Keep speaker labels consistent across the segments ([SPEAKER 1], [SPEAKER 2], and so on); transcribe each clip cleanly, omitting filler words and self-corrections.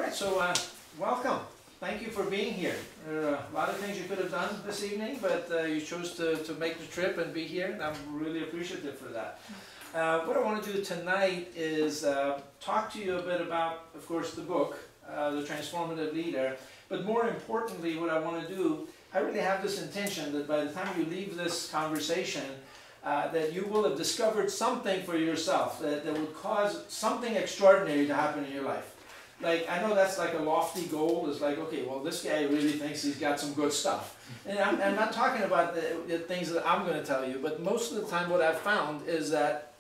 [SPEAKER 1] right, so welcome. Thank you for being here. There are a lot of things you could have done this evening, but you chose to make the trip and be here, and I'm really appreciative for that. What I want to do tonight is talk to you a bit about, of course, the book, The Transformative Leader, but more importantly, what I want to do, I really have this intention that by the time you leave this conversation, that you will have discovered something for yourself that would cause something extraordinary to happen in your life. Like, I know that's like a lofty goal. It's like, okay, well, this guy really thinks he's got some good stuff. And I'm not talking about the things that I'm going to tell you, but most of the time what I've found is that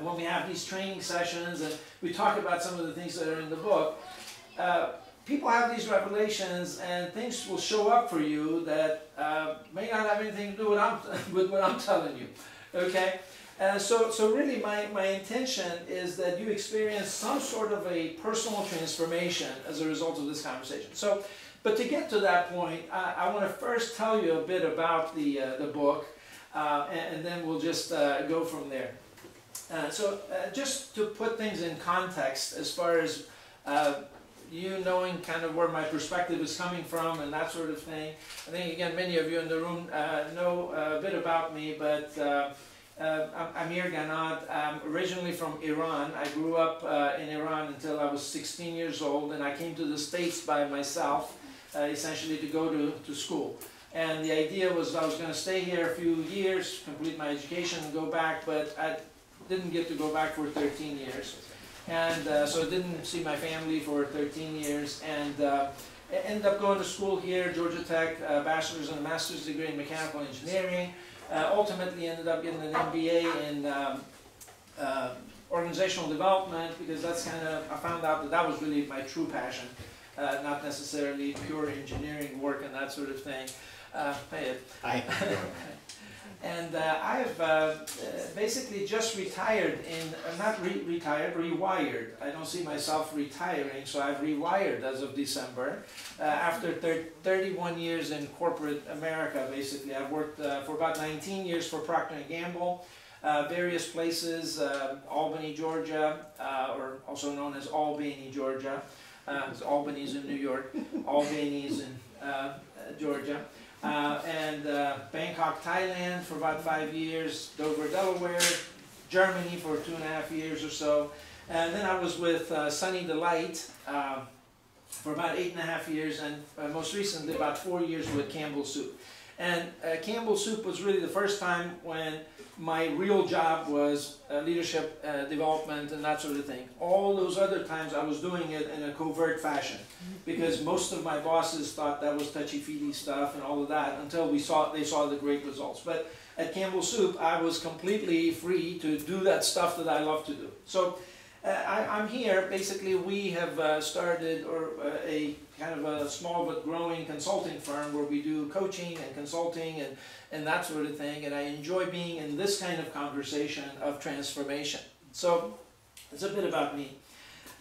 [SPEAKER 1] when we have these training sessions and we talk about some of the things that are in the book, people have these revelations and things will show up for you that may not have anything to do with what I'm telling you. Okay? So really my intention is that you experience some sort of a personal transformation as a result of this conversation. So, but to get to that point, I want to first tell you a bit about the book, and then we'll just go from there. Just to put things in context as far as you knowing kind of where my perspective is coming from and that sort of thing. I think, again, many of you in the room know a bit about me, but I'm Amir Ganad. I'm originally from Iran. I grew up in Iran until I was 16 years old, and I came to the States by myself, essentially to go to school. And the idea was I was going to stay here a few years, complete my education, and go back, but I didn't get to go back for 13 years. And so I didn't see my family for 13 years, and ended up going to school here, Georgia Tech, bachelor's and a master's degree in mechanical engineering. Ultimately ended up getting an MBA in organizational development, because that's kind of, I found out that that was really my true passion, not necessarily pure engineering work and that sort of thing. Hi. And I've basically just retired not retired, rewired. I don't see myself retiring, so I've rewired as of December. After 31 years in corporate America, basically, I've worked for about 19 years for Procter & Gamble, various places, Albany, Georgia, or also known as Albany, Georgia. Albany's in New York, Albany's in Georgia. Bangkok, Thailand for about 5 years, Dover, Delaware, Germany for 2.5 years or so. And then I was with Sunny Delight for about 8.5 years, and most recently about 4 years with Campbell Soup. And Campbell Soup was really the first time when my real job was leadership development and that sort of thing. All those other times I was doing it in a covert fashion, because most of my bosses thought that was touchy-feely stuff and all of that until they saw the great results. But at Campbell Soup, I was completely free to do that stuff that I love to do. So I'm here. Basically, we have started a kind of a small but growing consulting firm where we do coaching and consulting and that sort of thing. And I enjoy being in this kind of conversation of transformation. So it's a bit about me.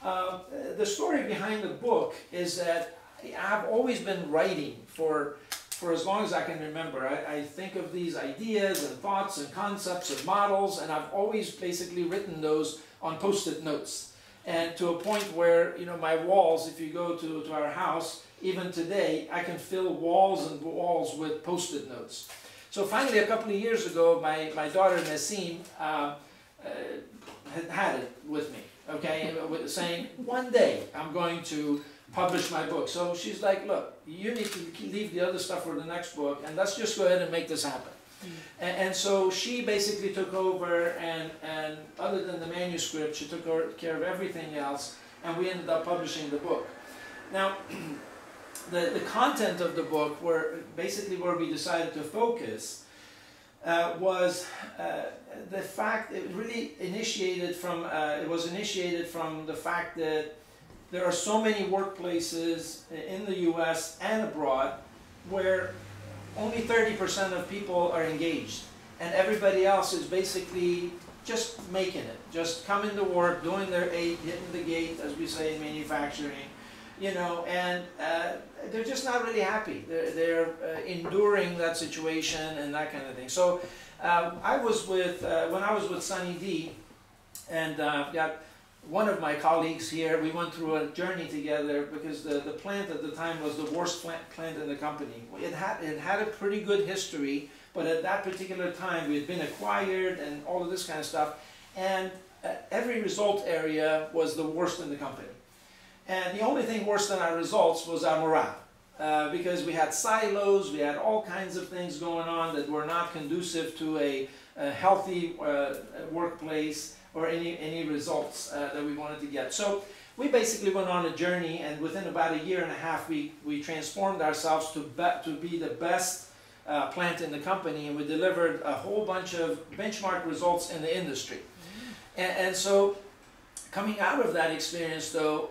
[SPEAKER 1] The story behind the book is that I've always been writing for as long as I can remember. I think of these ideas and thoughts and concepts and models, and I've always basically written those on Post-it notes. And to a point where, you know, my walls, if you go to our house, even today, I can fill walls and walls with Post-it notes. So finally, a couple of years ago, my daughter Nassim had it with me, okay, saying, one day I'm going to publish my book. So she's like, look, you need to leave the other stuff for the next book, and let's just go ahead and make this happen. And so she basically took over, and other than the manuscript, she took care of everything else, and we ended up publishing the book. Now, the content of the book, basically where we decided to focus, was the fact it really initiated from the fact that there are so many workplaces in the U.S. and abroad where only 30% of people are engaged, and everybody else is basically just making it, just coming to work, doing their 8, hitting the gate, as we say in manufacturing, you know, and they're just not really happy. They're enduring that situation and that kind of thing. So when I was with Sunny D, and got one of my colleagues here, we went through a journey together because the plant at the time was the worst plant in the company. It had a pretty good history, but at that particular time we had been acquired and all of this kind of stuff, and every result area was the worst in the company. And the only thing worse than our results was our morale. Because we had silos, we had all kinds of things going on that were not conducive to a healthy workplace or any results that we wanted to get. So we basically went on a journey, and within about a year and a half we transformed ourselves to be the best plant in the company, and we delivered a whole bunch of benchmark results in the industry. And so coming out of that experience though,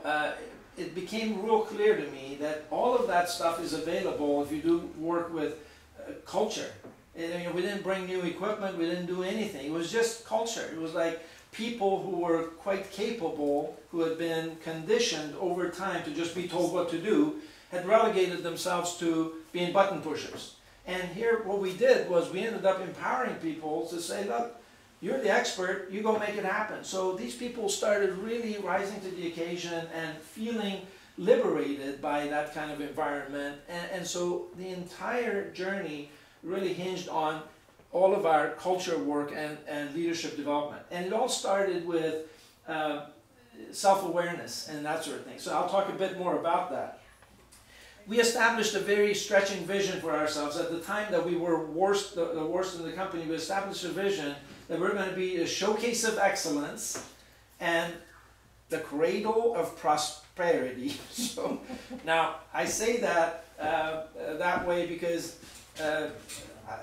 [SPEAKER 1] it became real clear to me that all of that stuff is available if you do work with culture. And, we didn't bring new equipment, we didn't do anything. It was just culture. It was like people who were quite capable, who had been conditioned over time to just be told what to do, had relegated themselves to being button pushers. And here what we did was we ended up empowering people to say, look, you're the expert, you go make it happen. So these people started really rising to the occasion and feeling liberated by that kind of environment. And so the entire journey really hinged on all of our culture work and leadership development. And it all started with self-awareness and that sort of thing. So I'll talk a bit more about that. We established a very stretching vision for ourselves. At the time that we were the worst in the company, we established a vision that we're going to be a showcase of excellence and the cradle of prosperity. So now I say that that way because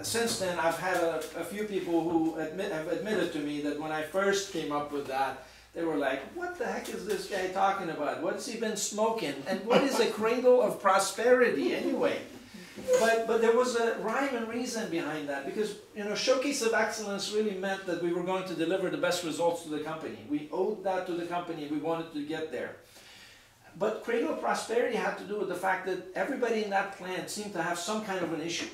[SPEAKER 1] since then I've had a few people who have admitted to me that when I first came up with that, they were like, what the heck is this guy talking about? What's he been smoking? And what is a cradle of prosperity anyway? But there was a rhyme and reason behind that, because showcase of excellence really meant that we were going to deliver the best results to the company. We owed that to the company. We wanted to get there. But cradle of prosperity had to do with the fact that everybody in that plant seemed to have some kind of an issue.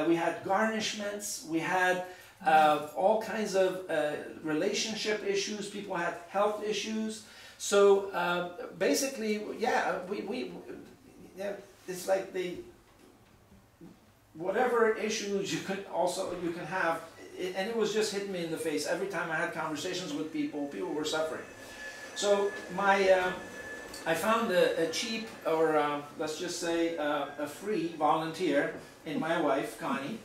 [SPEAKER 1] We had garnishments. We had all kinds of relationship issues. People had health issues. So basically, yeah, it's like whatever issues you can have, and it was just hitting me in the face every time I had conversations with people. People were suffering. So I found a cheap, or let's just say a free volunteer in my wife, Connie,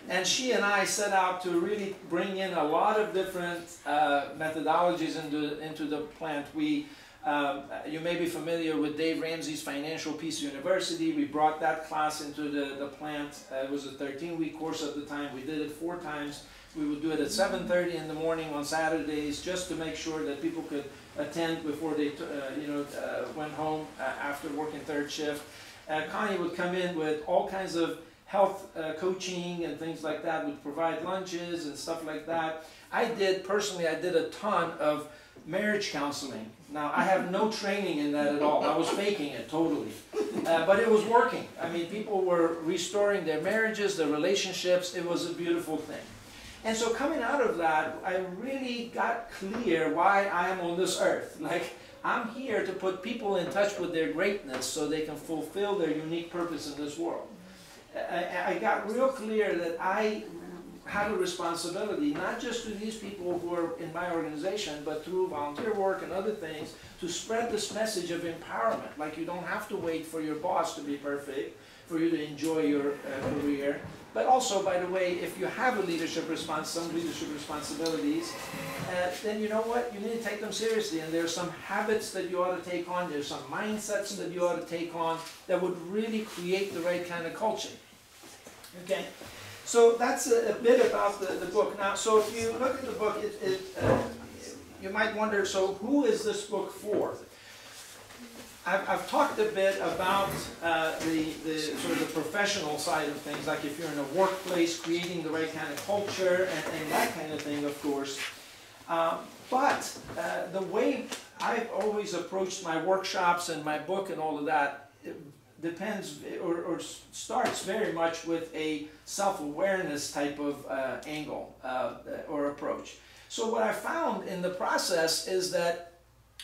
[SPEAKER 1] and she and I set out to really bring in a lot of different methodologies into the plant. You may be familiar with Dave Ramsey's Financial Peace University. We brought that class into the plant. It was a 13-week course at the time. We did it 4 times. We would do it at 7:30 in the morning on Saturdays, just to make sure that people could attend before they went home after working 3rd shift. Connie would come in with all kinds of health coaching and things like that. Would provide lunches and stuff like that. Personally, I did a ton of marriage counseling. Now, I have no training in that at all. I was faking it totally. But it was working. I mean, people were restoring their marriages, their relationships. It was a beautiful thing. And so coming out of that, I really got clear why I am on this earth. Like, I'm here to put people in touch with their greatness so they can fulfill their unique purpose in this world. I got real clear that I had a responsibility, not just to these people who are in my organization, but through volunteer work and other things, to spread this message of empowerment. Like, you don't have to wait for your boss to be perfect for you to enjoy your career. But also, by the way, if you have some leadership responsibilities, then you know what? You need to take them seriously. And there's some habits that you ought to take on. There's some mindsets that you ought to take on that would really create the right kind of culture. Okay? So that's a bit about the book. Now, so if you look at the book, you might wonder, so who is this book for? I've talked a bit about the sort of the professional side of things, like if you're in a workplace, creating the right kind of culture and that kind of thing, of course. But the way I've always approached my workshops and my book and all of that, depends or starts very much with a self-awareness type of angle or approach. So what I found in the process is that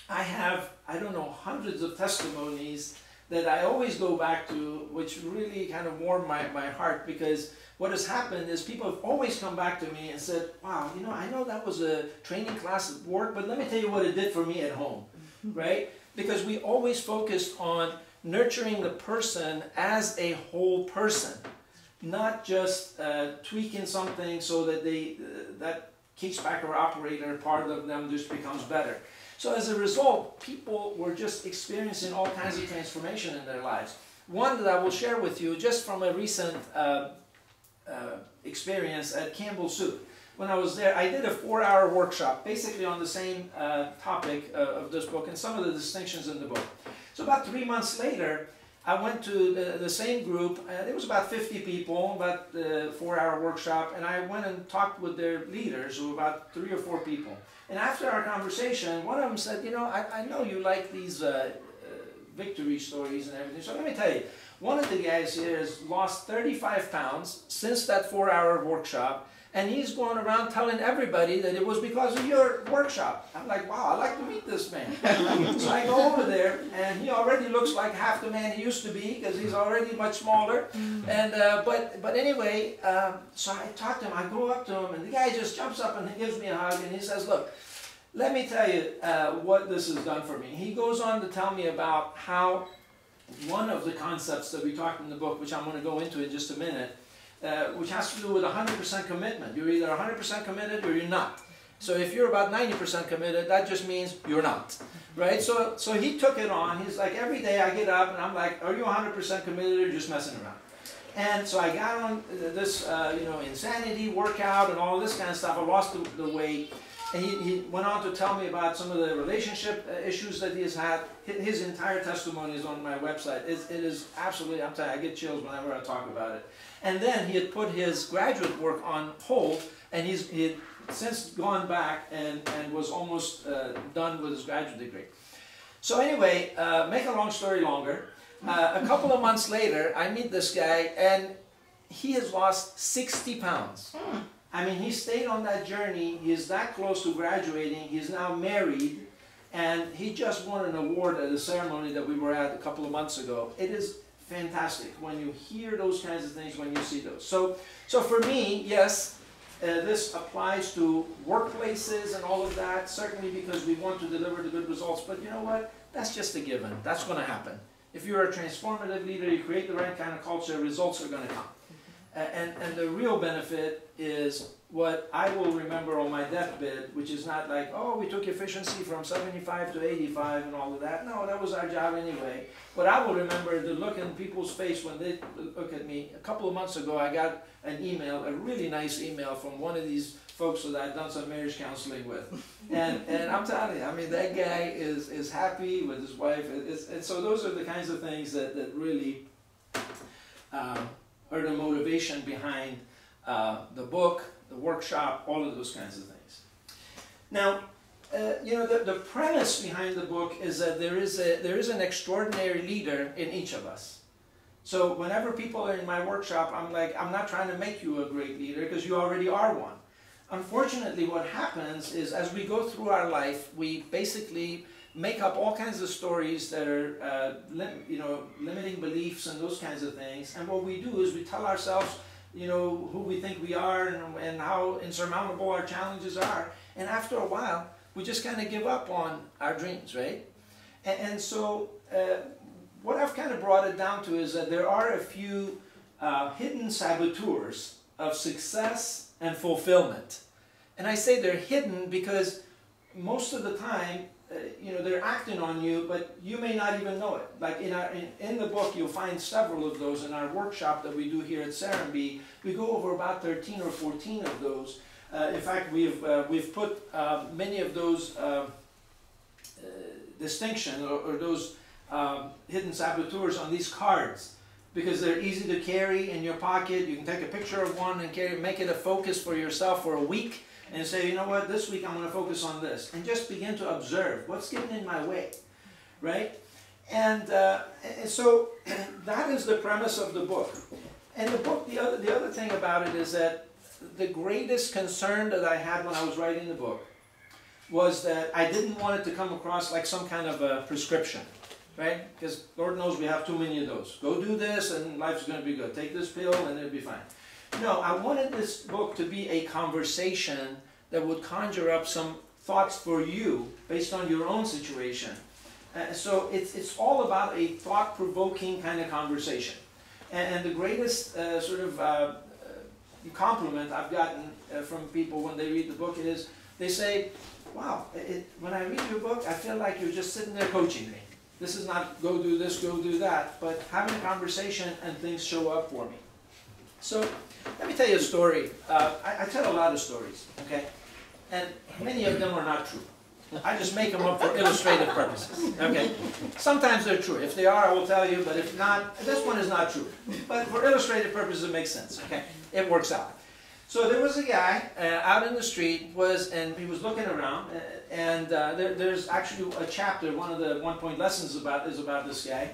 [SPEAKER 1] I have, I don't know, hundreds of testimonies that I always go back to, which really kind of warm my heart, because what has happened is people have always come back to me and said, wow, you know, I know that was a training class at work, but let me tell you what it did for me at home, right? Because we always focused on nurturing the person as a whole person, not just tweaking something so that that case-packer operator part of them just becomes better. So as a result, people were just experiencing all kinds of transformation in their lives. One that I will share with you just from a recent experience at Campbell Soup. When I was there, I did a 4-hour workshop basically on the same topic of this book and some of the distinctions in the book. So about 3 months later, I went to the same group. There was about 50 people, about the 4-hour workshop, and I went and talked with their leaders, who were about 3 or 4 people. And after our conversation, one of them said, you know, I know you like these victory stories and everything, so let me tell you, one of the guys here has lost 35 pounds since that 4-hour workshop, and he's going around telling everybody that it was because of your workshop. I'm like, wow, I'd like to meet this man. So I go over there, and he already looks like half the man he used to be, because he's already much smaller. And but anyway, so I talk to him, I go up to him, and the guy just jumps up and he gives me a hug, and he says, look, let me tell you what this has done for me. He goes on to tell me about how one of the concepts that we talked in the book, which I'm going to go into in just a minute, which has to do with 100% commitment. You're either 100% committed or you're not. So if you're about 90% committed, that just means you're not, right? So he took it on. He's like, every day I get up and I'm like, are you 100% committed or just messing around? And so I got on this, you know, insanity workout and all this kind of stuff. I lost the weight. And he went on to tell me about some of the relationship issues that he has had. His entire testimony is on my website. It is absolutely, I'm telling you, I get chills whenever I talk about it. And then he had put his graduate work on hold, and he had since gone back and was almost done with his graduate degree. So anyway, make a long story longer, a couple of months later, I meet this guy, and he has lost 60 pounds. I mean, he stayed on that journey. He is that close to graduating. He's now married, and he just won an award at a ceremony that we were at a couple of months ago. It is fantastic when you hear those kinds of things, when you see those. So for me, yes, this applies to workplaces and all of that, certainly because we want to deliver the good results. But you know what? That's just a given. That's going to happen. If you're a transformative leader, you create the right kind of culture, results are going to come. And the real benefit is what I will remember on my deathbed, which is not like, oh, we took efficiency from 75 to 85 and all of that. No, that was our job anyway. But I will remember the look in people's face when they look at me. A couple of months ago, I got an email, a really nice email from one of these folks that I've done some marriage counseling with. And I'm telling you, I mean, that guy is happy with his wife. And so those are the kinds of things that really are the motivation behind the book, the workshop, all of those kinds of things. Now, you know, the premise behind the book is that there is an extraordinary leader in each of us. So whenever people are in my workshop, I'm like, I'm not trying to make you a great leader, because you already are one. Unfortunately, what happens is as we go through our life, we basically make up all kinds of stories that are, you know, limiting beliefs and those kinds of things. And what we do is we tell ourselves, you know, who we think we are and how insurmountable our challenges are. And after a while, we just kind of give up on our dreams, right? And so what I've kind of brought it down to is that there are a few hidden saboteurs of success and fulfillment. And I say they're hidden because most of the time, you know, they're acting on you, but you may not even know it. Like in the book, you'll find several of those. In our workshop that we do here at Serenbe, we go over about 13 or 14 of those. In fact, we've put many of those distinctions or those hidden saboteurs on these cards, because they're easy to carry in your pocket. You can take a picture of one and make it a focus for yourself for a week. And say, you know what, this week I'm going to focus on this. And just begin to observe what's getting in my way, right? And so that is the premise of the book. And the book, the other thing about it is that the greatest concern that I had when I was writing the book was that I didn't want it to come across like some kind of a prescription, right? Because Lord knows we have too many of those. Go do this and life's going to be good. Take this pill and it'll be fine. No, I wanted this book to be a conversation that would conjure up some thoughts for you based on your own situation. So it's all about a thought-provoking kind of conversation. And the greatest compliment I've gotten from people when they read the book is, they say, wow, when I read your book, I feel like you're just sitting there coaching me. This is not go do this, go do that, but having a conversation and things show up for me. So let me tell you a story. I tell a lot of stories, okay? And many of them are not true. I just make them up for illustrative purposes, okay? Sometimes they're true. If they are, I will tell you, but if not, this one is not true. But for illustrative purposes, it makes sense, okay? It works out. So there was a guy out in the street, and he was looking around, and there's actually a chapter, one of the one-point lessons is about this guy.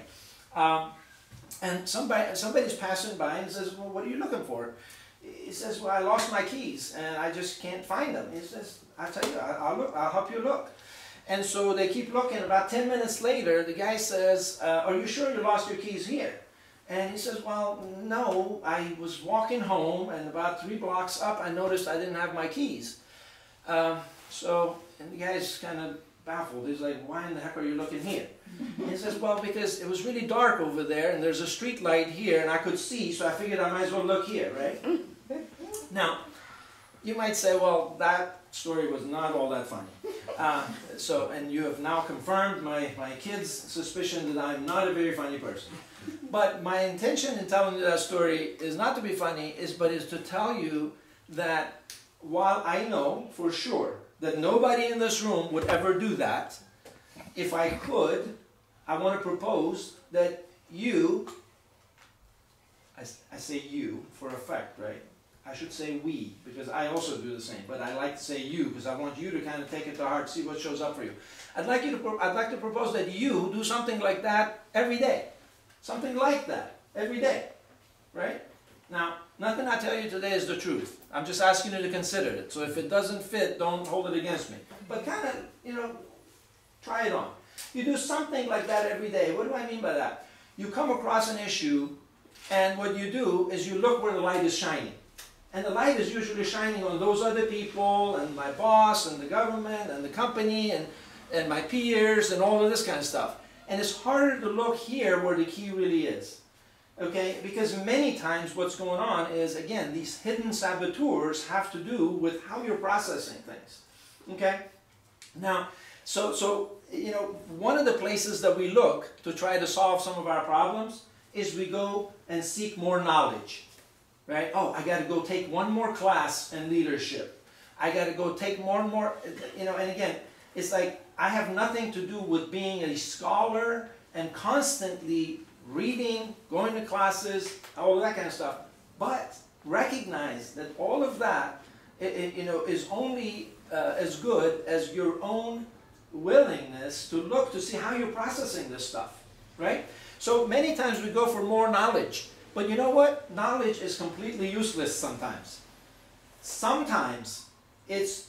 [SPEAKER 1] And somebody's passing by and says, well, what are you looking for? He says, well, I lost my keys, and I just can't find them. He says, I'll tell you, I'll help you look. And so they keep looking. About 10 minutes later, the guy says, are you sure you lost your keys here? And he says, well, no, I was walking home, and about 3 blocks up, I noticed I didn't have my keys. And the guy's kind of baffled. He's like, why in the heck are you looking here? And he says, well, because it was really dark over there, and there's a street light here, and I could see, so I figured I might as well look here, right? Now, you might say, well, that story was not all that funny. And you have now confirmed my kid's suspicion that I'm not a very funny person. But my intention in telling you that story is not to be funny, but is to tell you that while I know for sure that nobody in this room would ever do that, if I could, I want to propose that you, I say you for effect, right? I should say we, because I also do the same, but I like to say you, because I want you to kind of take it to heart, see what shows up for you. I'd like to propose that you do something like that every day. Something like that every day, right? Now, nothing I tell you today is the truth. I'm just asking you to consider it. So if it doesn't fit, don't hold it against me. But kind of, try it on. You do something like that every day. What do I mean by that? You come across an issue, and what you do is you look where the light is shining. And the light is usually shining on those other people, and my boss, and the government, and the company, and my peers, and all of this kind of stuff. And it's harder to look here where the key really is. Okay? Because many times what's going on is, again, these hidden saboteurs have to do with how you're processing things. Okay? Now, so one of the places that we look to try to solve some of our problems is we go and seek more knowledge. Right? Oh, I got to go take one more class in leadership. I got to go take more and more, and again, it's like I have nothing to do with being a scholar and constantly reading, going to classes, all that kind of stuff. But recognize that all of that, is only as good as your own willingness to look to see how you're processing this stuff, right? So many times we go for more knowledge. But you know what? Knowledge is completely useless sometimes. Sometimes it's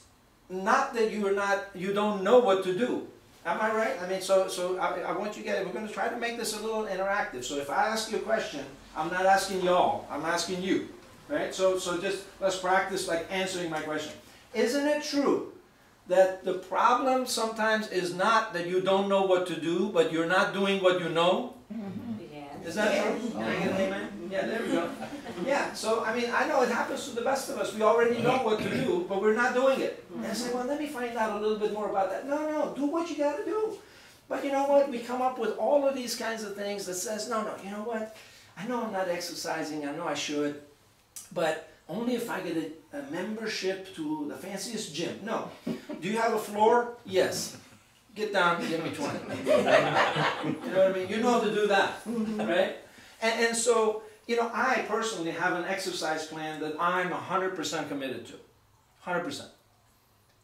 [SPEAKER 1] not that you don't know what to do. Am I right? I mean, so I want you to get it. We're going to try to make this a little interactive. So if I ask you a question, I'm not asking y'all. I'm asking you. Right? So just let's practice like answering my question. Isn't it true that the problem sometimes is not that you don't know what to do, but you're not doing what you know? Is that true? Can I get an amen? Yeah, there we go. Yeah, so I mean, I know it happens to the best of us. We already know what to do, but we're not doing it. And I say, well, let me find out a little bit more about that. No, do what you got to do. But you know what? We come up with all of these kinds of things that says, no, you know what? I know I'm not exercising. I know I should. But only if I get a membership to the fanciest gym. No. Do you have a floor? Yes. Get down and give me 20. You know what I mean? You know how to do that, right? And so, I personally have an exercise plan that I'm 100% committed to. 100%.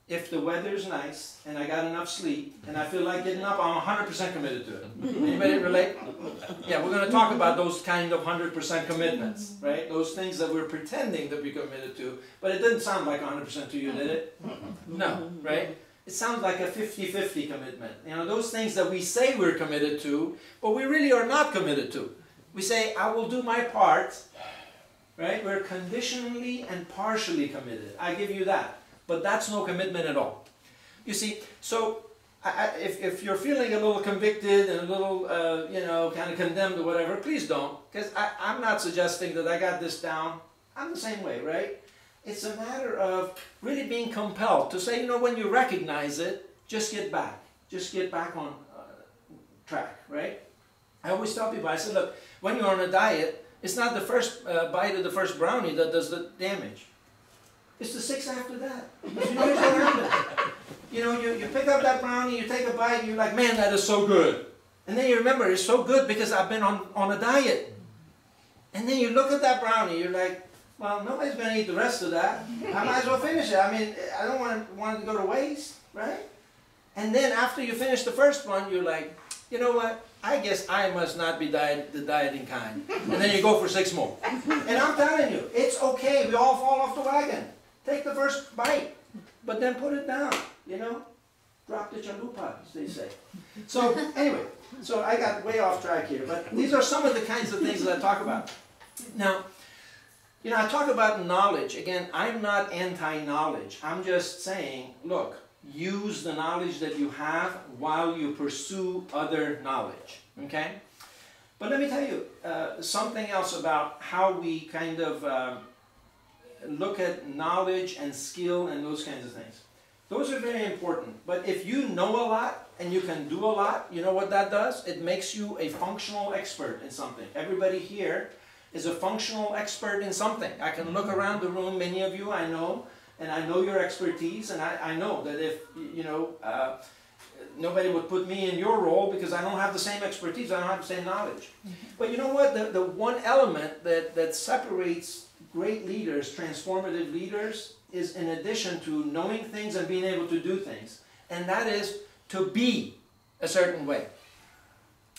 [SPEAKER 1] If the weather's nice, and I got enough sleep, and I feel like getting up, I'm 100% committed to it. Anybody relate? Yeah, we're going to talk about those kind of 100% commitments, right? Those things that we're pretending to be committed to, but it didn't sound like 100% to you, did it? No, right? it sounds like a 50-50 commitment. You know, those things that we say we're committed to, but we really are not committed to. We say, I will do my part, right? We're conditionally and partially committed. I give you that. But that's no commitment at all. You see, so if you're feeling a little convicted and a little, you know, kind of condemned or whatever, please don't. Because I'm not suggesting that I got this down. I'm the same way, right? It's a matter of really being compelled to say, you know, when you recognize it, just get back. Just get back on track, right? I always tell people, I said, look, when you're on a diet, it's not the first bite of the first brownie that does the damage. It's the 6 after that. Because you know what's going to happen. You know, you pick up that brownie, you take a bite, and you're like, man, that is so good. And then you remember, it's so good because I've been on a diet. And then you look at that brownie, you're like, well, nobody's going to eat the rest of that. I might as well finish it. I mean, I don't want it to go to waste, right? And then after you finish the first one, you're like, you know what? I guess I must not be the dieting kind. And then you go for 6 more. And I'm telling you, it's okay. We all fall off the wagon. Take the first bite, but then put it down, you know? Drop the chalupa, as they say. So anyway, so I got way off track here, but these are some of the kinds of things that I talk about. Now, you know, I talk about knowledge. Again, I'm not anti-knowledge. I'm just saying, look, use the knowledge that you have while you pursue other knowledge, okay? But let me tell you something else about how we kind of look at knowledge and skill and those kinds of things. Those are very important. But if you know a lot and you can do a lot, you know what that does? It makes you a functional expert in something. Everybody here is a functional expert in something. I can look around the room, many of you I know, and I know your expertise, and I know that if, you know, nobody would put me in your role because I don't have the same expertise, I don't have the same knowledge. But you know what? The one element that separates great leaders, transformative leaders, is in addition to knowing things and being able to do things, and that is to be a certain way.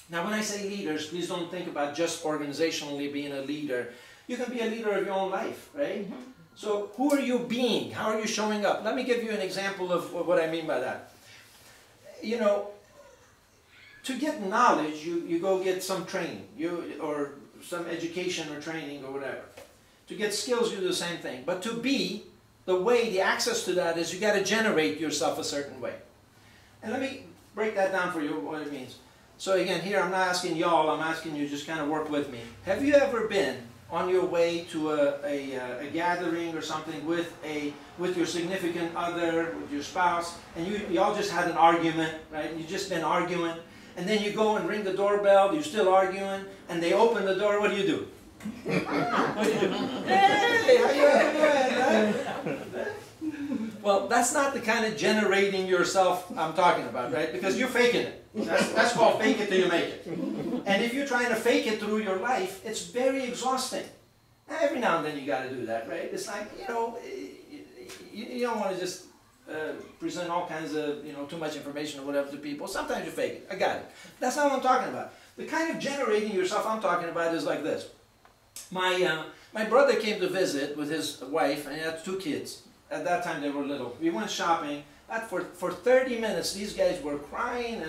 [SPEAKER 1] Now when I say leaders, please don't think about just organizationally being a leader. You can be a leader of your own life, right? So who are you being? How are you showing up? Let me give you an example of what I mean by that. You know, to get knowledge, you go get some training, or some education or training or whatever. To get skills, you do the same thing. But to be, the way, the access to that is you got to generate yourself a certain way. And let me break that down for you, what it means. So again, here I'm not asking y'all, I'm asking you just kind of work with me. Have you ever been on your way to a gathering or something with your significant other, with your spouse, and you all just had an argument, right? You've just been arguing, and then you go and ring the doorbell, you're still arguing, and they open the door, what do you do? What do you do? Hey, how you doing, right? Well, that's not the kind of generating yourself I'm talking about, right? Because you're faking it. That's called fake it till you make it. And if you're trying to fake it through your life, it's very exhausting. Every now and then you got to do that, right? It's like, you know, you don't want to just present all kinds of, you know, too much information or whatever to people. Sometimes you fake it. I got it. That's not what I'm talking about. The kind of generating yourself I'm talking about is like this. My brother came to visit with his wife, and he had 2 kids. At that time they were little. We went shopping. For 30 minutes these guys were crying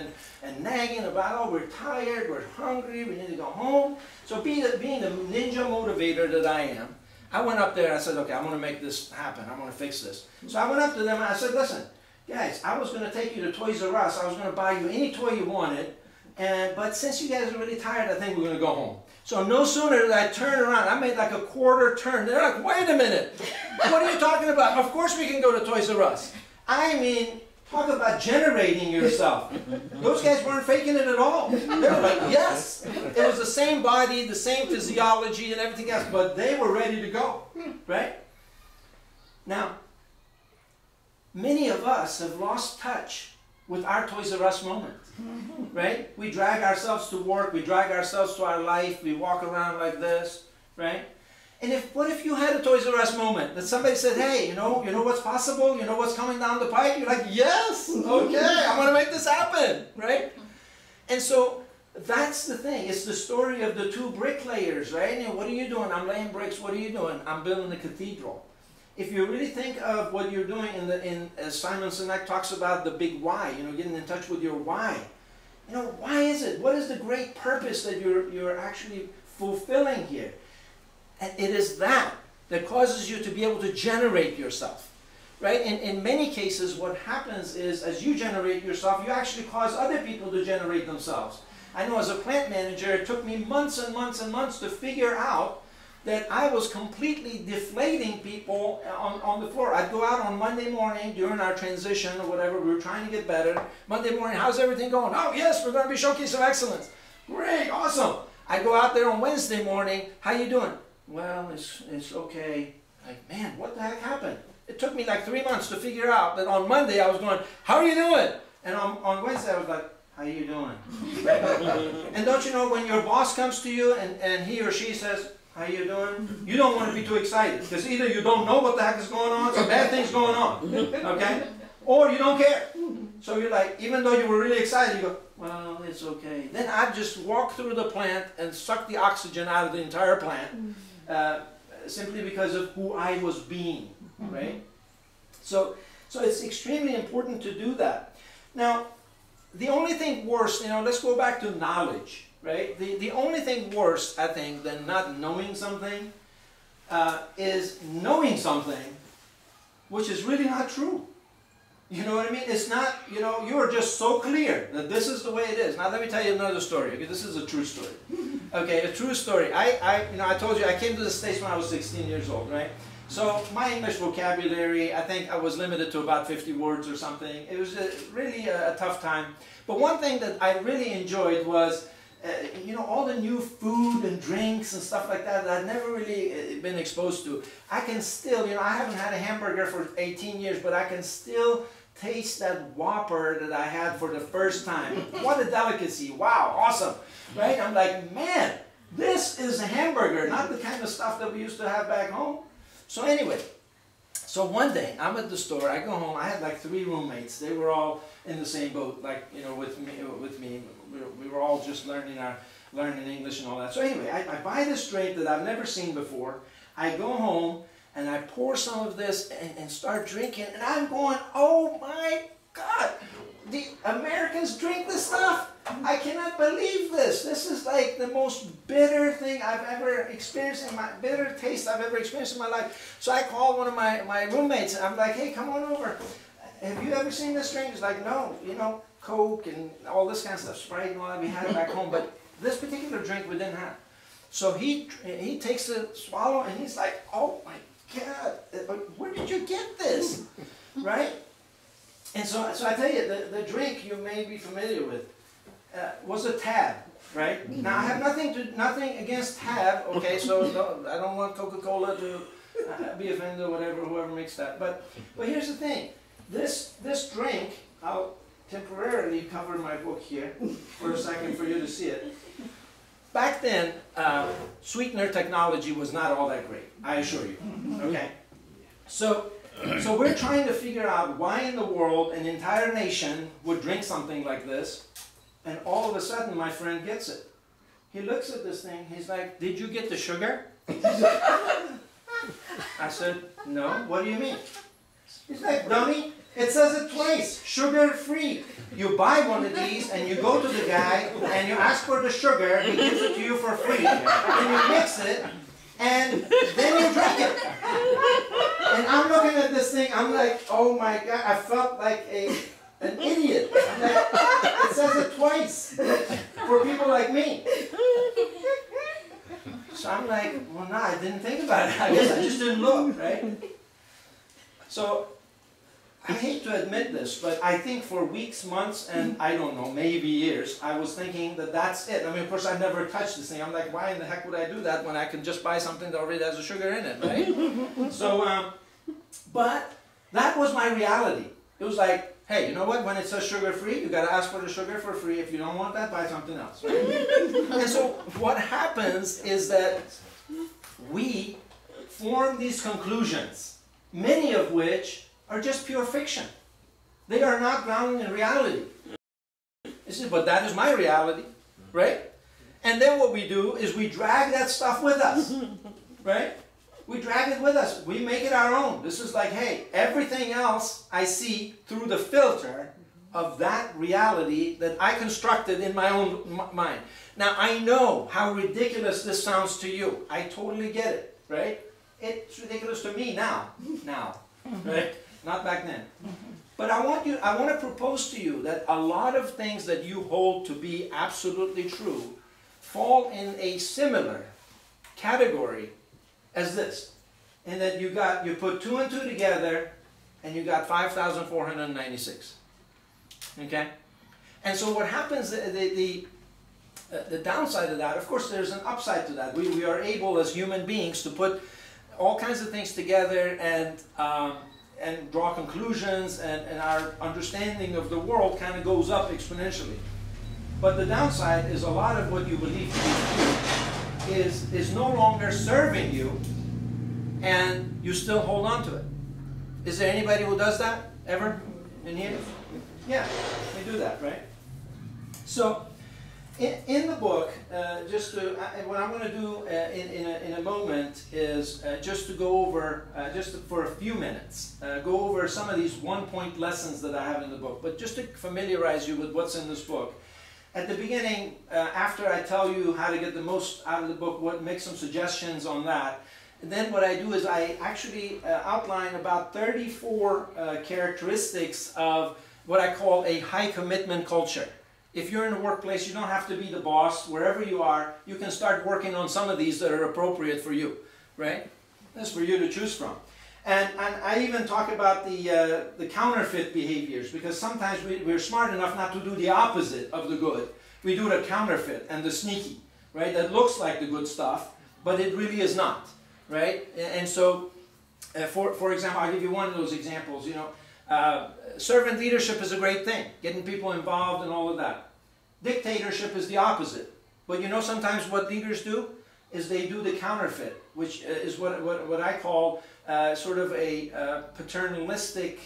[SPEAKER 1] and nagging about, oh, we're tired, we're hungry, we need to go home. So being the ninja motivator that I am, I went up there and I said, okay, I'm going to make this happen. I'm going to fix this. So I went up to them and I said, listen, guys, I was going to take you to Toys R Us. I was going to buy you any toy you wanted. But since you guys are really tired, I think we're going to go home. So no sooner did I turn around, I made like a quarter turn. They're like, wait a minute, what are you talking about? Of course we can go to Toys R Us. I mean, talk about generating yourself. Those guys weren't faking it at all. They were like, yes. It was the same body, the same physiology and everything else, but they were ready to go, right? Now, many of us have lost touch with our Toys R Us moment, right? We drag ourselves to work, we drag ourselves to our life, we walk around like this, right? And what if you had a Toys R Us moment that somebody said, hey, you know what's possible? You know what's coming down the pike? You're like, yes, okay, I'm going to make this happen, right? And so that's the thing. It's the story of the 2 bricklayers, right? And what are you doing? I'm laying bricks. What are you doing? I'm building a cathedral. if you really think of what you're doing as Simon Sinek talks about the big why, you know, getting in touch with your why. You know, why is it? What is the great purpose that you're actually fulfilling here? And it is that causes you to be able to generate yourself. Right? In many cases, what happens is, as you generate yourself, you actually cause other people to generate themselves. I know as a plant manager, it took me months and months and months to figure out that I was completely deflating people on the floor. I'd go out on Monday morning during our transition or whatever, we were trying to get better. Monday morning, how's everything going? Oh yes, we're going to be Showcase of Excellence. Great, awesome. I go out there on Wednesday morning, how you doing? Well, it's okay. Like, man, what the heck happened? It took me like 3 months to figure out that on Monday I was going, how are you doing? And on Wednesday I was like, how you doing? And don't you know, when your boss comes to you and he or she says, how you doing? You don't want to be too excited, because either you don't know what the heck is going on, some bad thing's going on, okay? Or you don't care. So you're like, even though you were really excited, you go, well, it's okay. Then I'd just walk through the plant and suck the oxygen out of the entire plant, simply because of who I was being, right? So it's extremely important to do that. Now, the only thing worse, you know, let's go back to knowledge, right? The only thing worse, I think, than not knowing something is knowing something which is really not true. You know what I mean? It's not, you know, you are just so clear that this is the way it is. Now let me tell you another story, because this is a true story. Okay, a true story. I told you I came to the States when I was 16 years old, right? So my English vocabulary, I think I was limited to about 50 words or something. It was really a tough time. But one thing that I really enjoyed was, you know, all the new food and drinks and stuff like that I'd never really been exposed to. I can still, you know, I haven't had a hamburger for 18 years, but I can still taste that Whopper that I had for the first time. What a delicacy. Wow, awesome. Right? I'm like, man, this is a hamburger, not the kind of stuff that we used to have back home. So anyway, so one day I'm at the store, I go home, I had like 3 roommates. They were all in the same boat, like, you know, with me. We were all just learning English and all that. So anyway, I buy this drink that I've never seen before. I go home and I pour some of this and start drinking, and I'm going, oh my God, the Americans drink this stuff? I cannot believe this. This is like the most bitter thing I've ever experienced bitter taste I've ever experienced in my life. So I called one of my roommates, and I'm like, hey, come on over. Have you ever seen this drink? He's like, no, you know, Coke and all this kind of stuff, Sprite and all that, we had it back home, but this particular drink we didn't have. So he takes a swallow, and he's like, oh my God, where did you get this? Right? And so I tell you, the drink you may be familiar with was a Tab, right? Now I have nothing against Tab, okay? So I don't want Coca-Cola to be offended or whatever, whoever makes that. But here's the thing, this drink, I'll temporarily cover my book here for a second for you to see it. Back then, sweetener technology was not all that great, I assure you, okay? So we're trying to figure out why in the world an entire nation would drink something like this, and all of a sudden my friend gets it. He looks at this thing, he's like, did you get the sugar? I said, no, what do you mean? He's like, dummy, it says it twice, sugar-free. You buy one of these and you go to the guy and you ask for the sugar, he gives it to you for free. Then you mix it, and then you drink it. And I'm looking at this thing, I'm like, oh my God, I felt like an idiot. I'm like, it says it twice for people like me. So I'm like, well, no, I didn't think about it. I guess I just didn't look, right? So I hate to admit this, but I think for weeks, months, and I don't know, maybe years, I was thinking that that's it. I mean, of course, I've never touched this thing. I'm like, why in the heck would I do that when I can just buy something that already has a sugar in it, right? So, but that was my reality. It was like, hey, you know what? When it says sugar-free, you got to ask for the sugar for free. If you don't want that, buy something else. Right? And so what happens is that we form these conclusions, many of which are just pure fiction. They are not grounded in reality. You see, but that is my reality, right? And then what we do is we drag that stuff with us, right? We drag it with us. We make it our own. This is like, hey, everything else I see through the filter of that reality that I constructed in my own mind. Now, I know how ridiculous this sounds to you. I totally get it, right? It's ridiculous to me now, right? Not back then. But I want to propose to you that a lot of things that you hold to be absolutely true fall in a similar category as this. And that you put 2 and 2 together and you got 5,496. Okay? And so what happens, the downside of that, of course there's an upside to that. We are able as human beings to put all kinds of things together and draw conclusions, and our understanding of the world kind of goes up exponentially. But the downside is a lot of what you believe to be true is no longer serving you, and you still hold on to it. Is there anybody who does that ever in here? Yeah, we do that, right? So in the book, what I'm going to do in a moment is just to go over, just for a few minutes, go over some of these one-point lessons that I have in the book. But just to familiarize you with what's in this book, at the beginning, after I tell you how to get the most out of the book, make some suggestions on that, and then what I do is I actually outline about 34 characteristics of what I call a high commitment culture. If you're in a workplace, you don't have to be the boss. Wherever you are, you can start working on some of these that are appropriate for you, right? That's for you to choose from. And I even talk about the counterfeit behaviors, because sometimes we're smart enough not to do the opposite of the good. We do the counterfeit and the sneaky, right? That looks like the good stuff, but it really is not, right? And so, for example, I'll give you one of those examples. You know, servant leadership is a great thing, getting people involved and all of that. Dictatorship is the opposite. But you know, sometimes what leaders do is they do the counterfeit, which is what I call sort of a paternalistic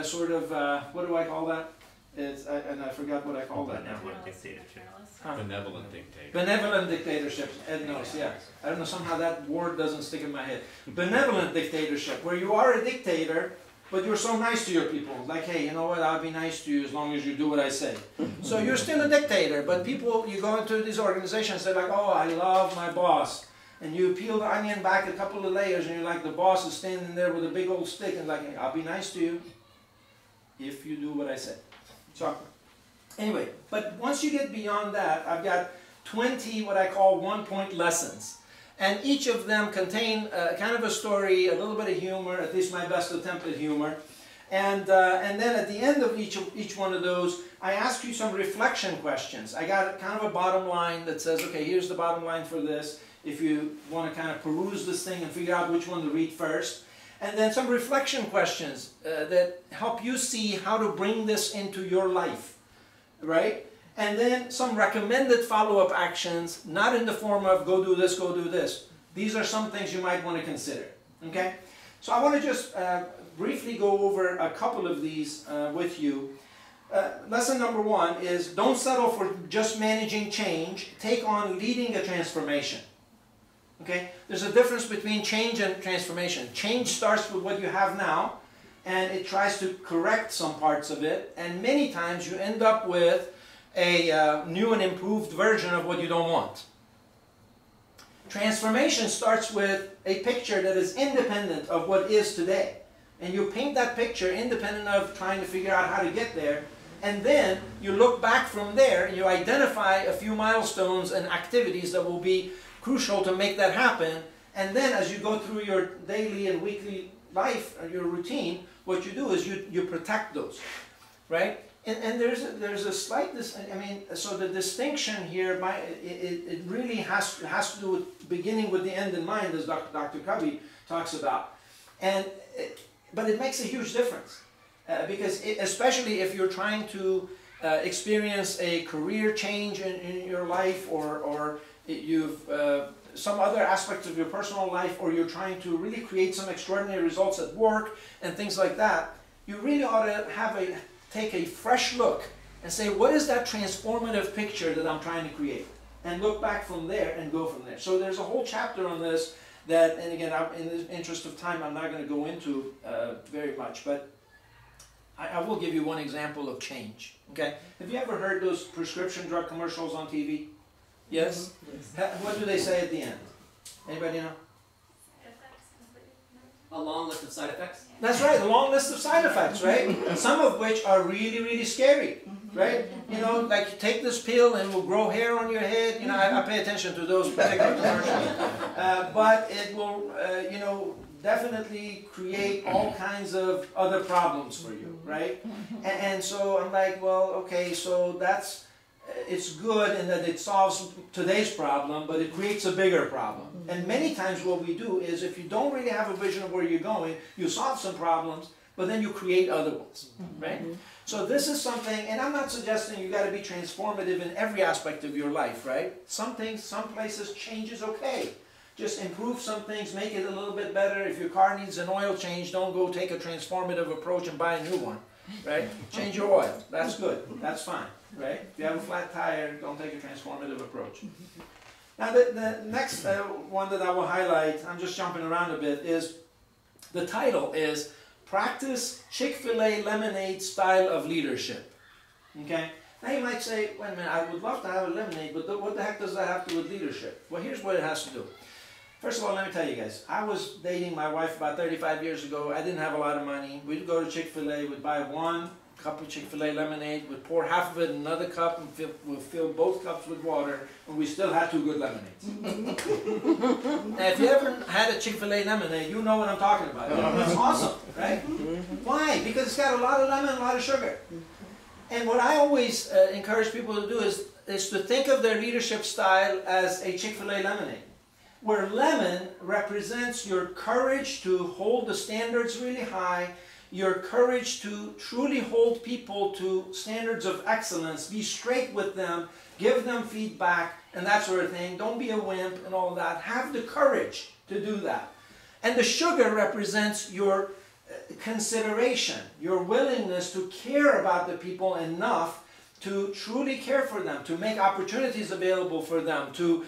[SPEAKER 1] sort of, what do I call that? And I forgot what I call that now.
[SPEAKER 2] Benevolent dictatorship.
[SPEAKER 1] Huh?
[SPEAKER 3] Benevolent dictatorship.
[SPEAKER 1] Benevolent dictatorship. Ed knows, yeah. I don't know, somehow that word doesn't stick in my head. Benevolent dictatorship, where you are a dictator, but you're so nice to your people. Like, hey, you know what, I'll be nice to you as long as you do what I say. So you're still a dictator, but people, you go into these organizations, they're like, oh, I love my boss. And you peel the onion back a couple of layers, and you're like, the boss is standing there with a big old stick, and like, hey, I'll be nice to you if you do what I say. So, anyway, but once you get beyond that, I've got 20 what I call one-point lessons. And each of them contain kind of a story, a little bit of humor, at least my best attempt at humor. And then at the end of each one of those, I ask you some reflection questions. I got kind of a bottom line that says, okay, here's the bottom line for this, if you want to kind of peruse this thing and figure out which one to read first. And then some reflection questions that help you see how to bring this into your life, right? And then some recommended follow-up actions, not in the form of go do this, go do this. These are some things you might want to consider, okay? So I want to just briefly go over a couple of these with you. Lesson number 1 is don't settle for just managing change. Take on leading a transformation. Okay? There's a difference between change and transformation. Change starts with what you have now, and it tries to correct some parts of it, and many times you end up with a new and improved version of what you don't want. Transformation starts with a picture that is independent of what is today. And you paint that picture independent of trying to figure out how to get there. And then you look back from there and you identify a few milestones and activities that will be crucial to make that happen. And then as you go through your daily and weekly life, your routine, what you do is you protect those, right? And there's a slight, I mean, so the distinction here, it really has to do with beginning with the end in mind, as Dr. Covey talks about. But it makes a huge difference. Because especially if you're trying to experience a career change in your life, or you've some other aspects of your personal life, or you're trying to really create some extraordinary results at work and things like that, you really ought to take a fresh look and say, what is that transformative picture that I'm trying to create? And look back from there and go from there. So there's a whole chapter on this that, and again, in the interest of time, I'm not going to go into very much, but I will give you one example of change. Okay, have you ever heard those prescription drug commercials on TV? Yes? What do they say at the end? Anybody know?
[SPEAKER 2] A long list of side effects?
[SPEAKER 1] That's right, a long list of side effects, right? Some of which are really, really scary, right? You know, like take this pill and it will grow hair on your head. You know, I pay attention to those particular commercials. But it will, you know, definitely create all kinds of other problems for you, right? And so I'm like, well, okay, so that's, it's good in that it solves today's problem, but it creates a bigger problem. And many times what we do is if you don't really have a vision of where you're going, you solve some problems, but then you create other ones, right? So this is something, and I'm not suggesting you got to be transformative in every aspect of your life, right? Some things, some places, change is okay. Just improve some things, make it a little bit better. If your car needs an oil change, don't go take a transformative approach and buy a new one, right? Change your oil. That's good. That's fine, right? If you have a flat tire, don't take a transformative approach. Now the next one that I will highlight, I'm just jumping around a bit, is the title is Practice Chick-fil-A Lemonade Style of Leadership. Okay? Now you might say, wait a minute, I would love to have a lemonade, but what the heck does that have to do with leadership? Well, here's what it has to do. First of all, let me tell you guys, I was dating my wife about 35 years ago. I didn't have a lot of money. We'd go to Chick-fil-A, we'd buy one cup of Chick-fil-A lemonade, we'd pour half of it in another cup, and we'd fill both cups with water, and we still had 2 good lemonades. Now, if you ever had a Chick-fil-A lemonade, you know what I'm talking about. It's awesome, right? Why? Because it's got a lot of lemon and a lot of sugar. And what I always encourage people to do is to think of their leadership style as a Chick-fil-A lemonade, where lemon represents your courage to hold the standards really high, your courage to truly hold people to standards of excellence, be straight with them, give them feedback, and that sort of thing. Don't be a wimp and all of that. Have the courage to do that. And the sugar represents your consideration, your willingness to care about the people enough to truly care for them, to make opportunities available for them, to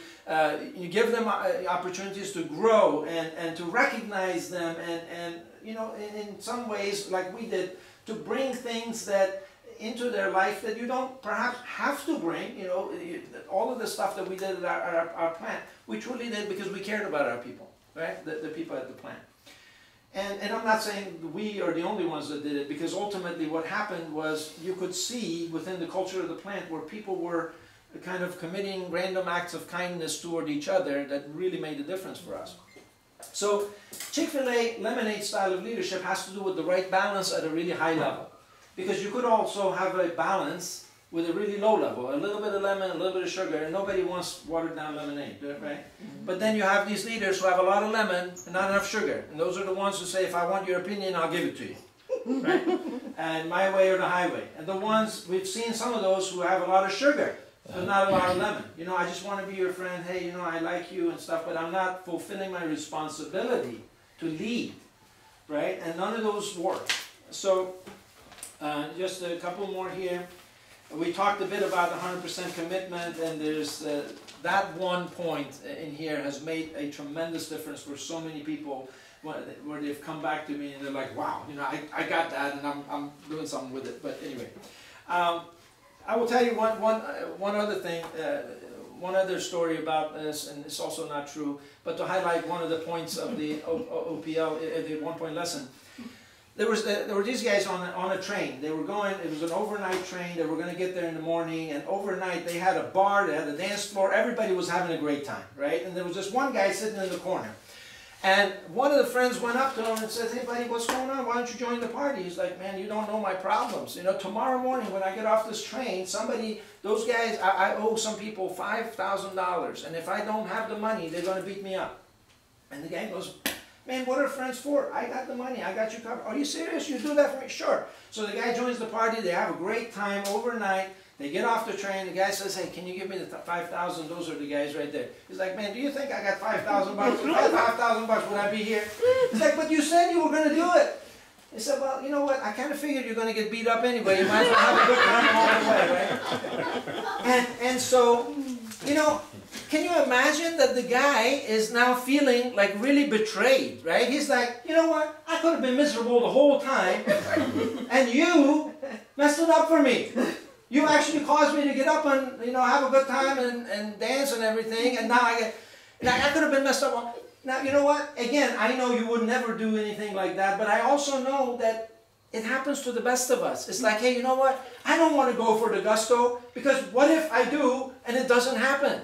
[SPEAKER 1] give them opportunities to grow and to recognize them and you know, in some ways, like we did, to bring things that into their life that you don't perhaps have to bring. You know, all of the stuff that we did at our plant, we truly did because we cared about our people, right? The people at the plant. And I'm not saying we are the only ones that did it, because ultimately what happened was you could see within the culture of the plant where people were kind of committing random acts of kindness toward each other that really made a difference for us. So Chick-fil-A lemonade style of leadership has to do with the right balance at a really high level. Because you could also have a balance with a really low level, a little bit of lemon, a little bit of sugar, and nobody wants watered down lemonade, right? But then you have these leaders who have a lot of lemon and not enough sugar. And those are the ones who say, if I want your opinion, I'll give it to you, right? And my way or the highway. And the ones, we've seen some of those who have a lot of sugar, but not a lot of lemon. You know, I just want to be your friend, hey, you know, I like you and stuff, but I'm not fulfilling my responsibility to lead, right? And none of those work. So, just a couple more here. We talked a bit about 100% commitment, and there's that one point in here has made a tremendous difference for so many people where they've come back to me and they're like, wow, you know, I got that and I'm doing something with it. But anyway, I will tell you one other thing, one other story about this, and it's also not true, but to highlight one of the points of the OPL, the 1-point lesson. There were these guys on a train. They were going, it was an overnight train. They were going to get there in the morning, and overnight they had a bar, they had a dance floor. Everybody was having a great time, right? And there was this one guy sitting in the corner. And one of the friends went up to him and says, hey buddy, what's going on? Why don't you join the party? He's like, man, you don't know my problems. You know, tomorrow morning when I get off this train, those guys, I owe some people $5,000. And if I don't have the money, they're going to beat me up. And the guy goes, man, what are friends for? I got the money. I got you covered. Are you serious? You do that for me? Sure. So the guy joins the party. They have a great time overnight. They get off the train. The guy says, hey, can you give me the $5,000? Those are the guys right there. He's like, man, do you think I got $5,000? If I had $5,000, would I be here? He's like, but you said you were going to do it. He said, well, you know what? I kind of figured you're going to get beat up anyway. You might as well have a good time all the way, right? And so, you know, can you imagine that the guy is now feeling like really betrayed, right? He's like, you know what? I could have been miserable the whole time, and you messed it up for me. You actually caused me to get up and, you know, have a good time and dance and everything, and now I could have been messed up. Now, you know what? Again, I know you would never do anything like that, but I also know that it happens to the best of us. It's like, hey, you know what? I don't want to go for the gusto, because what if I do and it doesn't happen?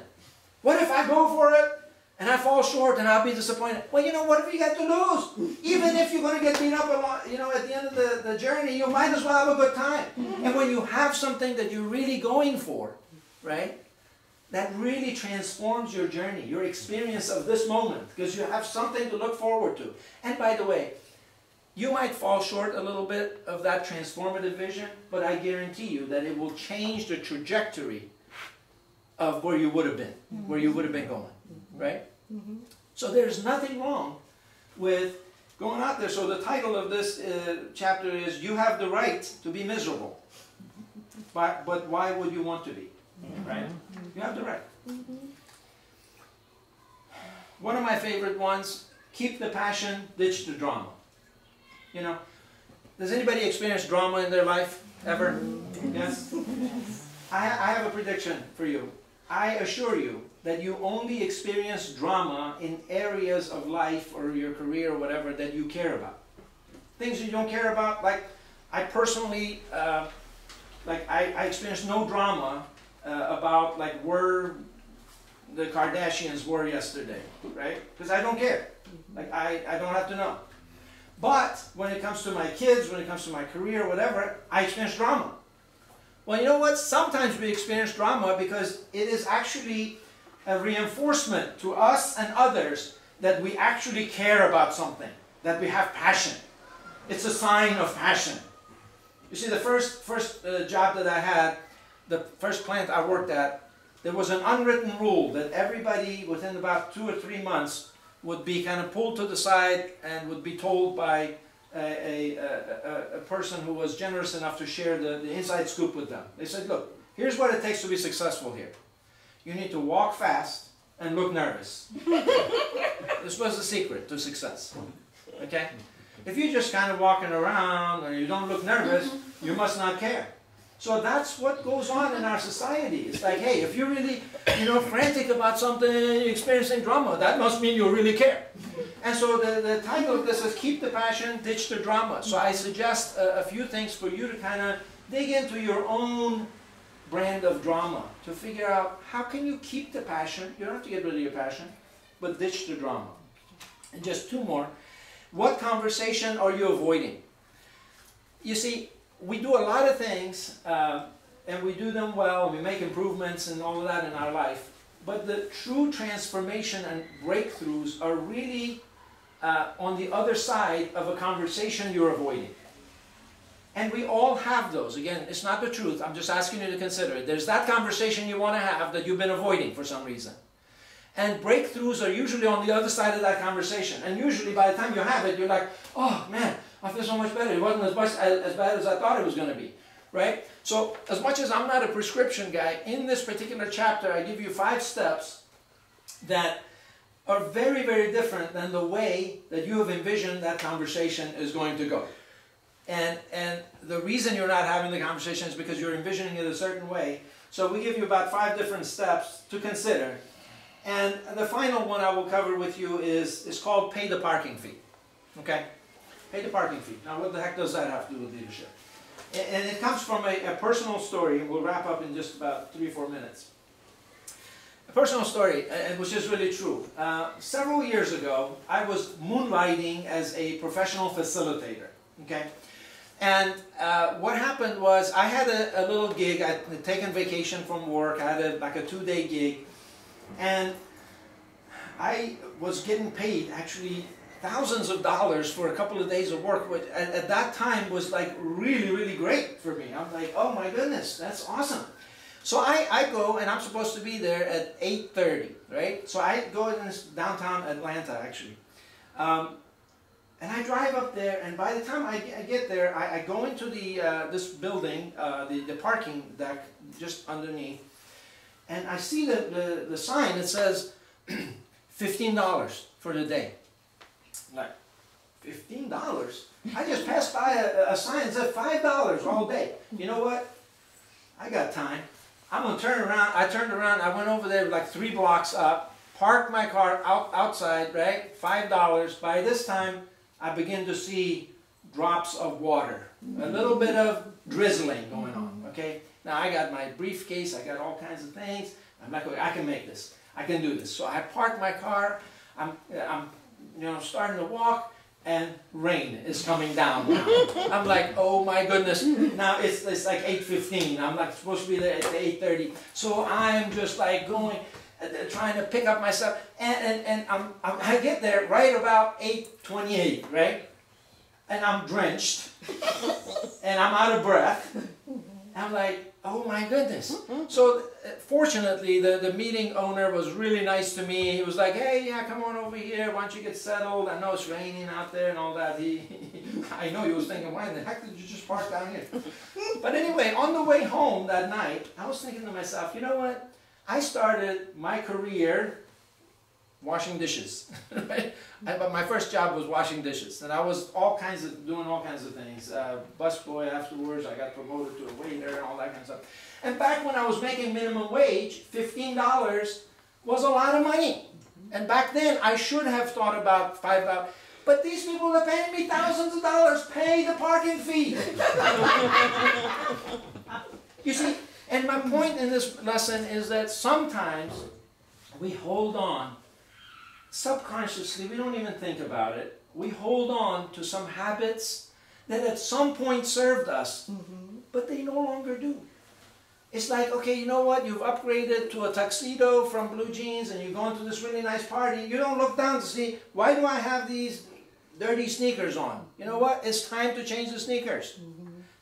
[SPEAKER 1] What if I go for it and I fall short and I'll be disappointed? Well, you know, what if you get to lose? Even if you're going to get beat up a lot, you know, at the end of the journey, you might as well have a good time. And when you have something that you're really going for, right? That really transforms your journey, your experience of this moment, because you have something to look forward to. And by the way, you might fall short a little bit of that transformative vision, but I guarantee you that it will change the trajectory of where you would have been, where you would have been going, right? So there's nothing wrong with going out there. So the title of this chapter is, You Have the Right to be Miserable. But why would you want to be, right? You have the right. One of my favorite ones, keep the passion, ditch the drama. You know, does anybody experience drama in their life, ever? Yes? I have a prediction for you. I assure you that you only experience drama in areas of life or your career or whatever that you care about. Things you don't care about, like I personally, I experienced no drama about like where the Kardashians were yesterday, right? Because I don't care. Like I don't have to know. But when it comes to my kids, when it comes to my career, whatever, I experience drama. Well, you know what? Sometimes we experience drama because it is actually a reinforcement to us and others that we actually care about something, that we have passion. It's a sign of passion. You see, the first job that I had, the first plant I worked at, there was an unwritten rule that everybody within about 2 or 3 months would be kind of pulled to the side and would be told by a person who was generous enough to share the inside scoop with them. They said, look, here's what it takes to be successful here. You need to walk fast and look nervous. This was the secret to success. Okay? If you're just kind of walking around and you don't look nervous, you must not care. So that's what goes on in our society. It's like, hey, if you're really, you know, frantic about something, you're experiencing drama, that must mean you really care. And so the title of this is Keep the Passion, Ditch the Drama. So I suggest a few things for you to kind of dig into your own brand of drama, to figure out how can you keep the passion. You don't have to get rid of your passion, but ditch the drama. And just 2 more. What conversation are you avoiding? You see, we do a lot of things, and we do them well, we make improvements and all of that in our life, but the true transformation and breakthroughs are really on the other side of a conversation you're avoiding. And we all have those. Again, it's not the truth, I'm just asking you to consider it. There's that conversation you want to have that you've been avoiding for some reason. And breakthroughs are usually on the other side of that conversation. And usually by the time you have it, you're like, oh man, I feel so much better. It wasn't as bad as I thought it was going to be, right? So as much as I'm not a prescription guy, in this particular chapter, I give you 5 steps that are very, very different than the way that you have envisioned that conversation is going to go. And the reason you're not having the conversation is because you're envisioning it a certain way. So we give you about 5 different steps to consider. And the final one I will cover with you is called pay the parking fee. Okay? Pay the parking fee. Now what the heck does that have to do with leadership? And it comes from a personal story, and we'll wrap up in just about 3 or 4 minutes. A personal story, which is really true. Several years ago, I was moonlighting as a professional facilitator. Okay? And what happened was I had a little gig. I had taken vacation from work. I had like a 2-day gig. And I was getting paid actually thousands of dollars for a couple of days of work, which at that time was like really, really great for me. I'm like, oh my goodness, that's awesome. So I go, and I'm supposed to be there at 8:30, right? So I go in this downtown Atlanta, actually. And I drive up there, and by the time I get there, I go into this building, the parking deck just underneath. and I see the sign that says $15 for the day. I'm like, $15? I just passed by a sign that said $5 all day. You know what? I got time. I'm going to turn around. I turned around. I went over there like 3 blocks up, parked my car outside, right? $5. By this time, I begin to see drops of water. A little bit of drizzling going on, okay? Now, I got my briefcase. I got all kinds of things. I'm like, okay, I can make this. I can do this. So I parked my car. I'm starting to walk. And rain is coming down now. I'm like, oh my goodness. Now it's like 8:15. I'm like supposed to be there at 8:30. So I'm just like going, trying to pick up myself. And I get there right about 8:28, right? And I'm drenched. And I'm out of breath. I'm like, oh my goodness. So fortunately, the meeting owner was really nice to me. He was like, hey, yeah, come on over here. Why don't you get settled? I know it's raining out there and all that. I know he was thinking, why in the heck did you just park down here? But anyway, on the way home that night, I was thinking to myself, you know what? I started my career washing dishes. Right? But my first job was washing dishes, and I was doing all kinds of things. Busboy afterwards, I got promoted to a waiter and all that kind of stuff. And back when I was making minimum wage, $15 was a lot of money. And back then, I should have thought about $5. But these people are paying me thousands of dollars. Pay the parking fee. You see, and my point in this lesson is that sometimes we hold on. Subconsciously, we don't even think about it. We hold on to some habits that at some point served us, but they no longer do. It's like, okay, you know what? You've upgraded to a tuxedo from blue jeans and you're going to this really nice party. You don't look down to see, why do I have these dirty sneakers on? You know what? It's time to change the sneakers.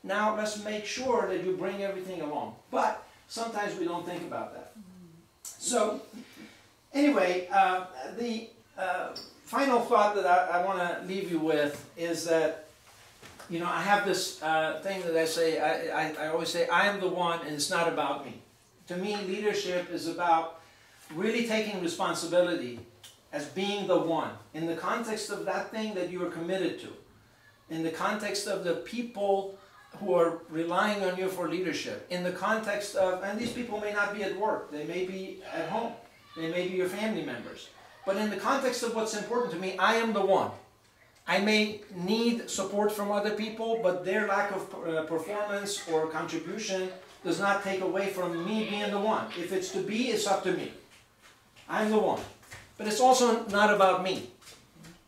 [SPEAKER 1] Now let's make sure that you bring everything along. But sometimes we don't think about that. So, anyway, the final thought that I want to leave you with is that, you know, I have this thing that I say, I always say, I am the one and it's not about me. To me, leadership is about really taking responsibility as being the one in the context of that thing that you are committed to, in the context of the people who are relying on you for leadership, in the context of, and these people may not be at work, they may be at home. They may be your family members. But in the context of what's important to me, I am the one. I may need support from other people, but their lack of performance or contribution does not take away from me being the one. If it's to be, it's up to me. I'm the one. But it's also not about me.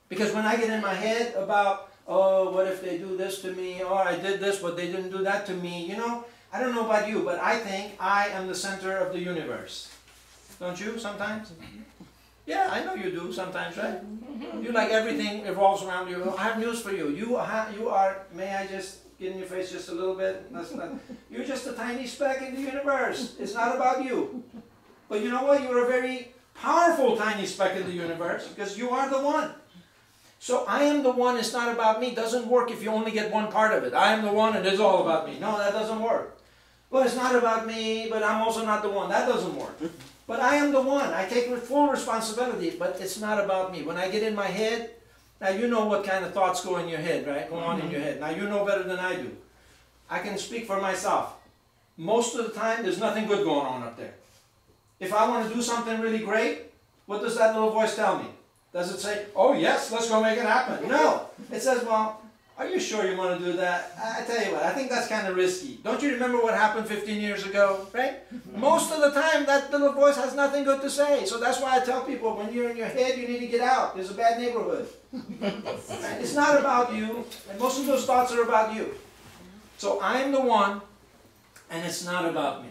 [SPEAKER 1] Because when I get in my head about, oh, what if they do this to me? Oh, I did this, but they didn't do that to me. You know, I don't know about you, but I think I am the center of the universe. Don't you sometimes? Yeah, I know you do sometimes, right? You like everything revolves around you. I have news for you. You are, may I just get in your face just a little bit? You're just a tiny speck in the universe. It's not about you. But you know what? You're a very powerful tiny speck in the universe because you are the one. So I am the one, it's not about me. Doesn't work if you only get one part of it. I am the one and it's all about me. No, that doesn't work. Well, it's not about me, but I'm also not the one. That doesn't work. But I am the one. I take full responsibility, but it's not about me. When I get in my head, now you know what kind of thoughts go in your head, right? Go on in your head. Now you know better than I do. I can speak for myself. Most of the time, there's nothing good going on up there. If I want to do something really great, what does that little voice tell me? Does it say, oh yes, let's go make it happen? No. It says, well, are you sure you want to do that? I tell you what, I think that's kind of risky. Don't you remember what happened 15 years ago, right? Most of the time, that little voice has nothing good to say. So that's why I tell people, when you're in your head, you need to get out. There's a bad neighborhood. Right? It's not about you, and most of those thoughts are about you. So I'm the one, and it's not about me.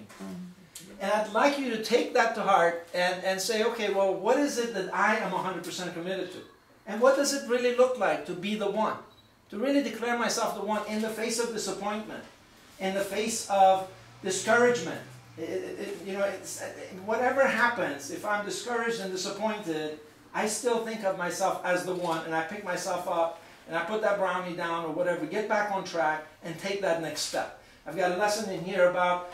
[SPEAKER 1] And I'd like you to take that to heart and say, okay, well, what is it that I am 100% committed to? And what does it really look like to be the one? To really declare myself the one in the face of disappointment, in the face of discouragement. Whatever happens, if I'm discouraged and disappointed, I still think of myself as the one, and I pick myself up, and I put that brownie down or whatever, get back on track, and take that next step. I've got a lesson in here about,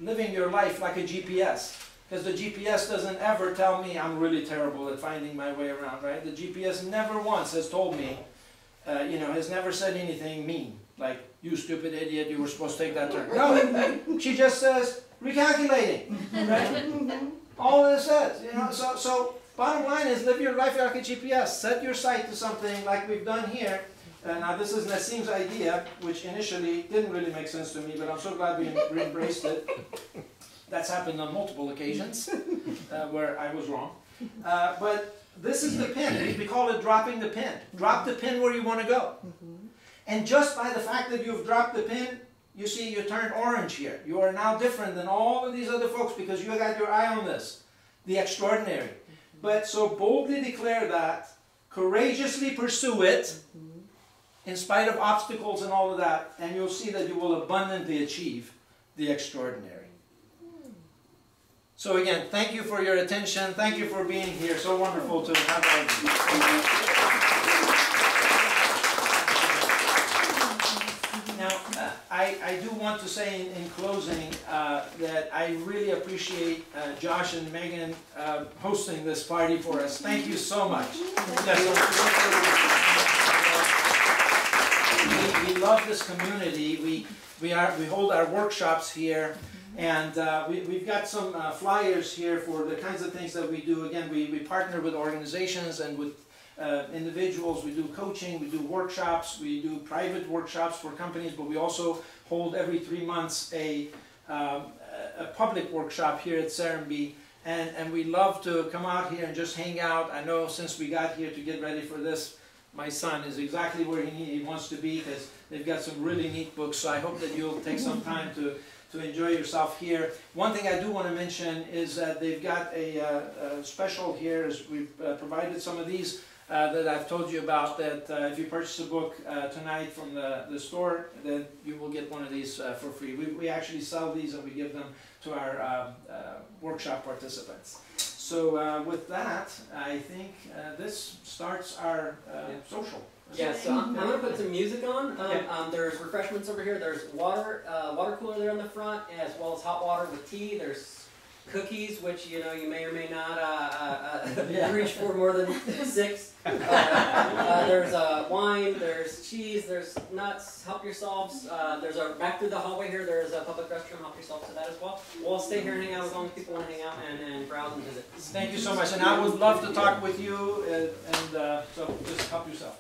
[SPEAKER 1] living your life like a GPS. Because the GPS doesn't ever tell me I'm really terrible at finding my way around, right? The GPS never once has told me, has never said anything mean. Like, you stupid idiot, you were supposed to take that turn. No, she just says, recalculating, right? All it says, So bottom line is live your life like a GPS. Set your sight to something like we've done here. Now this is Nassim's idea, which initially didn't really make sense to me, but I'm so glad we embraced it. That's happened on multiple occasions where I was wrong. But this is the pin. We call it dropping the pin. Drop the pin where you want to go. And just by the fact that you've dropped the pin, you see you turned orange here. You are now different than all of these other folks because you got your eye on this, the extraordinary. But so boldly declare that, courageously pursue it, in spite of obstacles and all of that, and you'll see that you will abundantly achieve the extraordinary. So again, thank you for your attention. Thank you for being here. So wonderful to have all of you. Now, I do want to say in closing that I really appreciate Josh and Megan hosting this party for us. Thank you so much. We love this community. We hold our workshops here, and we've got some flyers here for the kinds of things that we do. Again, we partner with organizations and with individuals. We do coaching, we do workshops, we do private workshops for companies, but we also hold every 3 months a public workshop here at Serenbe. And we love to come out here and just hang out. I know since we got here to get ready for this, my son is exactly where he wants to be because they've got some really neat books. So I hope that you'll take some time to enjoy yourself here. One thing I do want to mention is that they've got a special here. As we've provided some of these that I've told you about, that if you purchase a book tonight from the store, then you will get one of these for free. We actually sell these and we give them to our workshop participants. So with that, I think this starts our social.
[SPEAKER 2] Yeah, so I'm going to put some music on. There's refreshments over here. There's water cooler there in the front, as well as hot water with tea. There's cookies, which you may or may not reach for more than 6. There's wine. There's cheese. There's nuts. Help yourselves. There's back through the hallway here. There's a public restroom. Help yourself to that as well. We'll stay here and hang out as long as people want to hang out and browse and visit.
[SPEAKER 1] Thank you so much, and I would love to talk with you. So just help yourself.